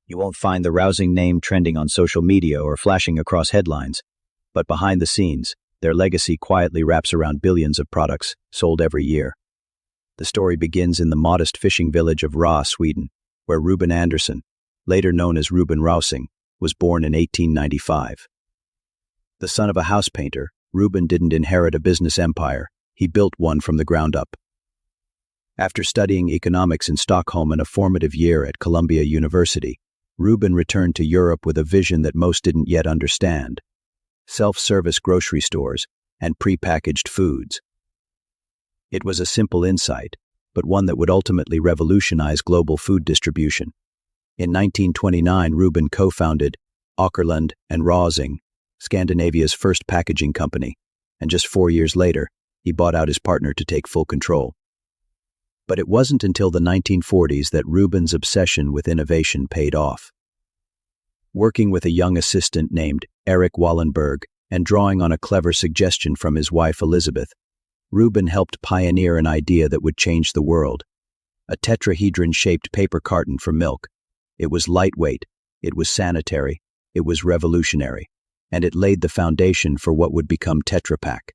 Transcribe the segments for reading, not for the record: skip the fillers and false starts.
You won't find the Rausing name trending on social media or flashing across headlines, but behind the scenes, their legacy quietly wraps around billions of products sold every year. The story begins in the modest fishing village of Sweden, where Reuben Andersson, later known as Reuben Rausing, was born in 1895. The son of a house painter, Reuben didn't inherit a business empire, he built one from the ground up. After studying economics in Stockholm and a formative year at Columbia University, Reuben returned to Europe with a vision that most didn't yet understand: self-service grocery stores and prepackaged foods. It was a simple insight, but one that would ultimately revolutionize global food distribution. In 1929, Reuben co-founded Åkerlund and Rausing, Scandinavia's first packaging company, and just 4 years later, he bought out his partner to take full control. But it wasn't until the 1940s that Reuben's obsession with innovation paid off. Working with a young assistant named Eric Wallenberg and drawing on a clever suggestion from his wife Elizabeth, Reuben helped pioneer an idea that would change the world: a tetrahedron-shaped paper carton for milk. It was lightweight, it was sanitary, it was revolutionary, and it laid the foundation for what would become Tetra Pak.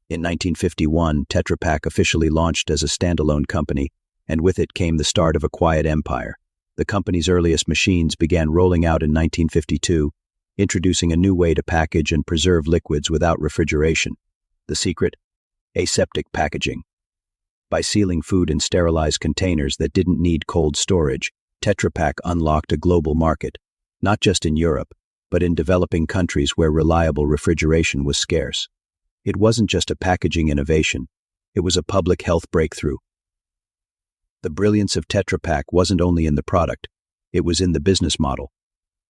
In 1951, Tetra Pak officially launched as a standalone company, and with it came the start of a quiet empire. The company's earliest machines began rolling out in 1952, introducing a new way to package and preserve liquids without refrigeration. The secret? Aseptic packaging. By sealing food in sterilized containers that didn't need cold storage, Tetra Pak unlocked a global market, not just in Europe, but in developing countries where reliable refrigeration was scarce. It wasn't just a packaging innovation, it was a public health breakthrough. The brilliance of Tetra Pak wasn't only in the product, it was in the business model.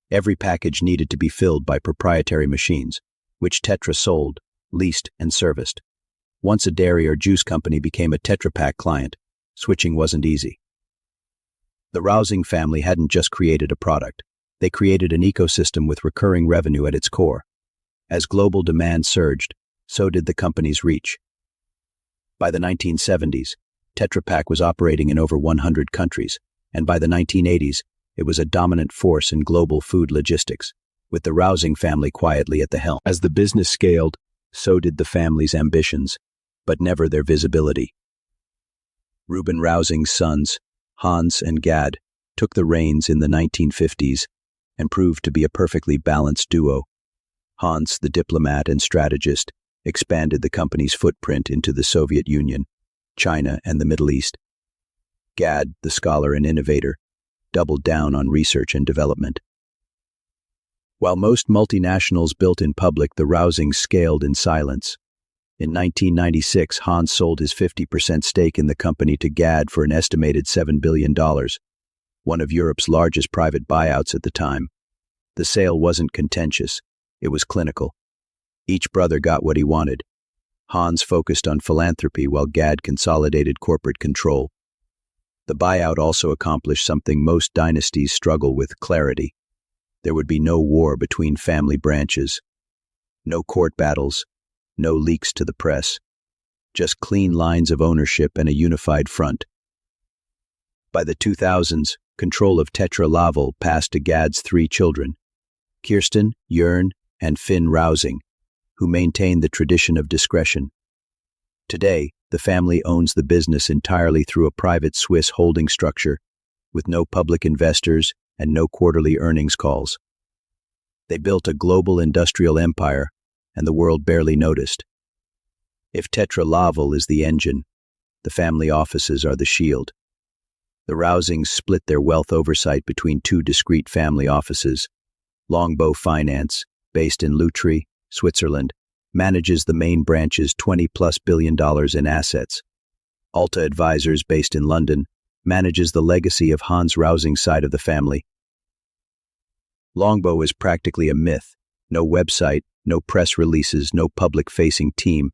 Every package needed to be filled by proprietary machines, which Tetra sold, leased, and serviced. Once a dairy or juice company became a Tetra Pak client, switching wasn't easy. The Rausing family hadn't just created a product, they created an ecosystem with recurring revenue at its core. As global demand surged, so did the company's reach. By the 1970s, Tetra Pak was operating in over 100 countries, and by the 1980s, it was a dominant force in global food logistics, with the Rausing family quietly at the helm. As the business scaled, so did the family's ambitions, but never their visibility. Reuben Rausing's sons, Hans and Gad, took the reins in the 1950s and proved to be a perfectly balanced duo. Hans, the diplomat and strategist, expanded the company's footprint into the Soviet Union, China, and the Middle East. Gad, the scholar and innovator, doubled down on research and development. While most multinationals built in public, the Rausings scaled in silence. In 1996, Hans sold his 50% stake in the company to Gad for an estimated $7 billion, one of Europe's largest private buyouts at the time. The sale wasn't contentious, it was clinical. Each brother got what he wanted. Hans focused on philanthropy while Gad consolidated corporate control. The buyout also accomplished something most dynasties struggle with: clarity. There would be no war between family branches, no court battles, no leaks to the press, just clean lines of ownership and a unified front. By the 2000s, control of Tetra Laval passed to Gad's 3 children, Kirsten, Jörn, and Finn Rausing, who maintained the tradition of discretion. Today, the family owns the business entirely through a private Swiss holding structure, with no public investors and no quarterly earnings calls. They built a global industrial empire, and the world barely noticed. If Tetra Laval is the engine, the family offices are the shield. The Rausings split their wealth oversight between 2 discrete family offices. Longbow Finance, based in Lutry, Switzerland, manages the main branch's $20+ billion in assets. Alta Advisors, based in London, manages the legacy of Hans Rausing's side of the family. Longbow is practically a myth. No website, no press releases, no public-facing team,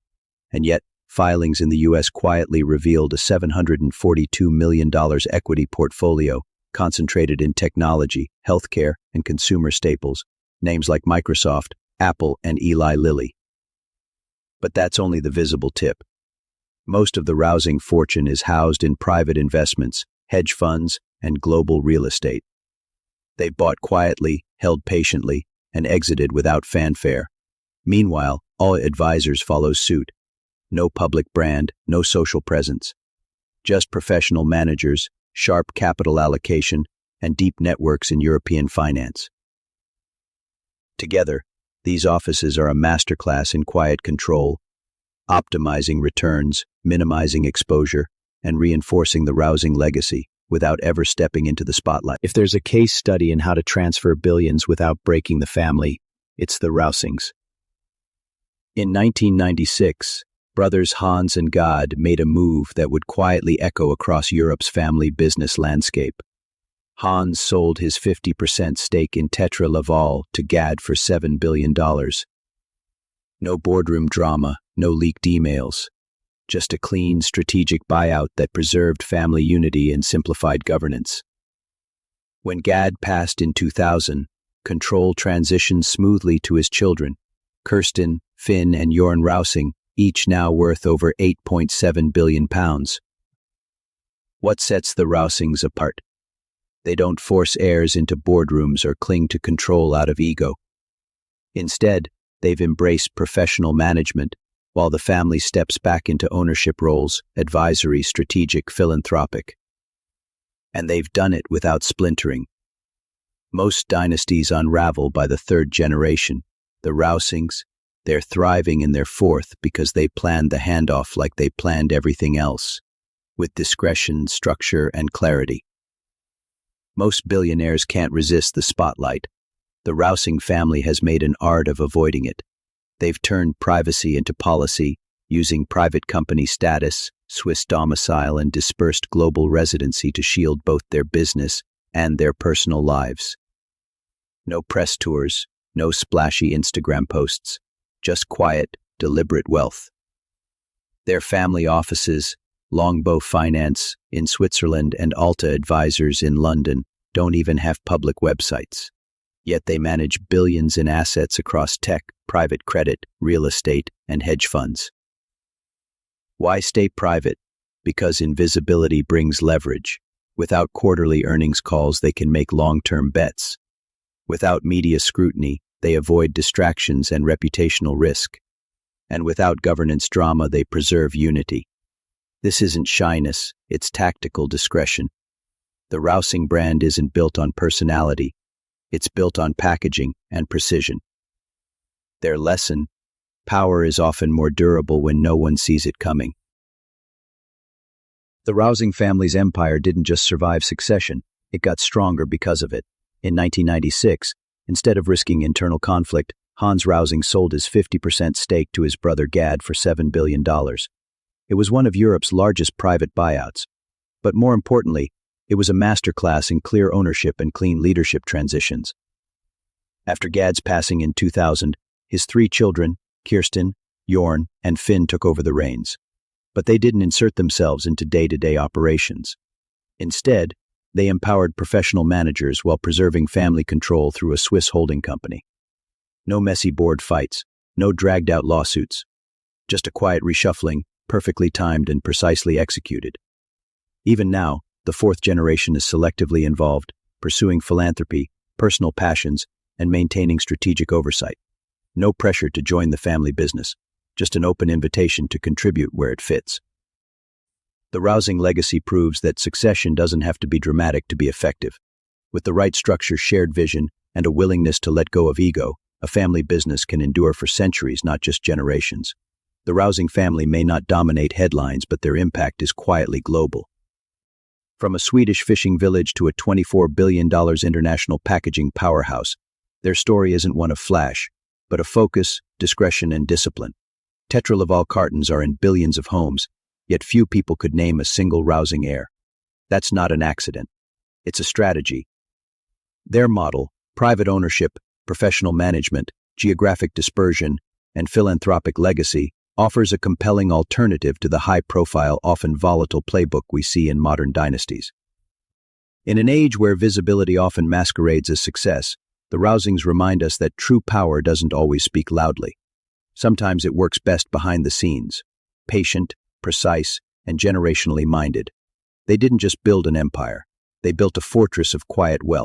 and yet filings in the U.S. quietly revealed a $742 million equity portfolio concentrated in technology, healthcare, and consumer staples, names like Microsoft, Apple, and Eli Lilly. But that's only the visible tip. Most of the Rausing fortune is housed in private investments, hedge funds, and global real estate. They bought quietly, held patiently, and exited without fanfare. Meanwhile, all advisors follow suit. No public brand, no social presence. Just professional managers, sharp capital allocation, and deep networks in European finance. Together, these offices are a masterclass in quiet control, optimizing returns, minimizing exposure, and reinforcing the Rausing legacy without ever stepping into the spotlight. If there's a case study in how to transfer billions without breaking the family, it's the Rausings. In 1996, brothers Hans and Gad made a move that would quietly echo across Europe's family business landscape. Hans sold his 50% stake in Tetra Laval to Gad for $7 billion. No boardroom drama, no leaked emails. Just a clean, strategic buyout that preserved family unity and simplified governance. When Gad passed in 2000, control transitioned smoothly to his children, Kirsten, Finn, and Jorn Rausing, each now worth over £8.7 billion. What sets the Rausings apart? They don't force heirs into boardrooms or cling to control out of ego. Instead, they've embraced professional management, while the family steps back into ownership roles, advisory, strategic, philanthropic. And they've done it without splintering. Most dynasties unravel by the third generation. The Rausings, they're thriving in their fourth because they planned the handoff like they planned everything else, with discretion, structure, and clarity. Most billionaires can't resist the spotlight. The Rausing family has made an art of avoiding it. They've turned privacy into policy, using private company status, Swiss domicile, and dispersed global residency to shield both their business and their personal lives. No press tours, no splashy Instagram posts, just quiet, deliberate wealth. Their family offices, Longbow Finance in Switzerland and Alta Advisors in London, don't even have public websites. Yet they manage billions in assets across tech, private credit, real estate, and hedge funds. Why stay private? Because invisibility brings leverage. Without quarterly earnings calls, they can make long-term bets. Without media scrutiny, they avoid distractions and reputational risk. And without governance drama, they preserve unity. This isn't shyness, it's tactical discretion. The Rausing brand isn't built on personality. It's built on packaging and precision. Their lesson: power is often more durable when no one sees it coming. The Rausing family's empire didn't just survive succession, it got stronger because of it. In 1996, instead of risking internal conflict, Hans Rausing sold his 50% stake to his brother Gad for $7 billion. It was one of Europe's largest private buyouts. But more importantly, it was a masterclass in clear ownership and clean leadership transitions. After Gad's passing in 2000, his three children, Kirsten, Jorn, and Finn, took over the reins. But they didn't insert themselves into day-to-day operations. Instead, they empowered professional managers while preserving family control through a Swiss holding company. No messy board fights, no dragged-out lawsuits. Just a quiet reshuffling, perfectly timed and precisely executed. Even now, the fourth generation is selectively involved, pursuing philanthropy, personal passions, and maintaining strategic oversight. No pressure to join the family business, just an open invitation to contribute where it fits. The Rausing legacy proves that succession doesn't have to be dramatic to be effective. With the right structure, shared vision, and a willingness to let go of ego, a family business can endure for centuries, not just generations. The Rausing family may not dominate headlines, but their impact is quietly global. From a Swedish fishing village to a $24 billion international packaging powerhouse, their story isn't one of flash, but of focus, discretion, and discipline. Tetra Laval cartons are in billions of homes, yet few people could name a single Rausing heir. That's not an accident. It's a strategy. Their model, private ownership, professional management, geographic dispersion, and philanthropic legacy, offers a compelling alternative to the high-profile, often volatile playbook we see in modern dynasties. In an age where visibility often masquerades as success, the Rausings remind us that true power doesn't always speak loudly. Sometimes it works best behind the scenes, patient, precise, and generationally minded. They didn't just build an empire, they built a fortress of quiet wealth.